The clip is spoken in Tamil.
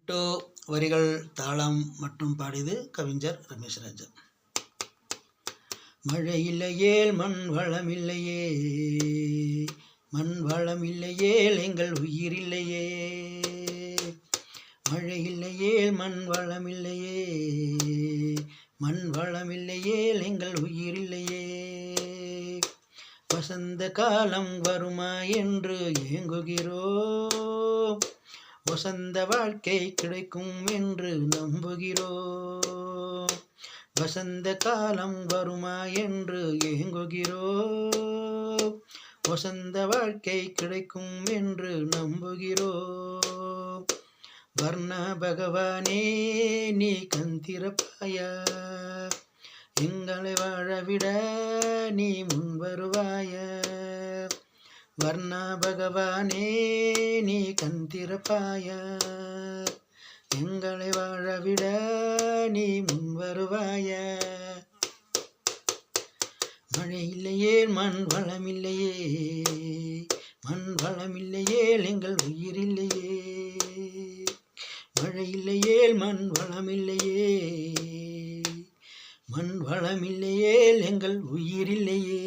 மெட்டு வரிகள் தாளம் மற்றும் பாடியது கவிஞர் ரமேஷ் ராஜா. மழை இல்லையேல் மண் வளம் இல்லையே, மண் வளம் இல்லையேல் எங்கள் உயிர் இல்லையே. மழை இல்லையேல் மண் வளம் இல்லையே, மண் வளம் இல்லையேல் எங்கள் உயிர் இல்லையே. வசந்த காலம் வருமா என்று ஏங்குகிறோம், வசந்த வாழ்க்கை கிடைக்கும் என்று நம்புகிறோம். வசந்த காலம் வருமா என்று ஏங்குகிறோம், வசந்த வாழ்க்கை கிடைக்கும் என்று நம்புகிறோம். வர்ண பகவானே நீ கந்திரப்பாயா, எங்களை வாழவிட நீ முன் வருவாய. வர்ண பகவானே நீ கந்திரப்பாய, எங்களை வாழவிட நீ முன் வருவாய. மழை இல்லையேல் மண் வளம் இல்லையே, மண் வளம் இல்லையேல் எங்கள் உயிர் இல்லையே. மழை இல்லையேல் மண் வளம் இல்லையே, மண் வளம் இல்லையேல் எங்கள் உயிர் இல்லையே.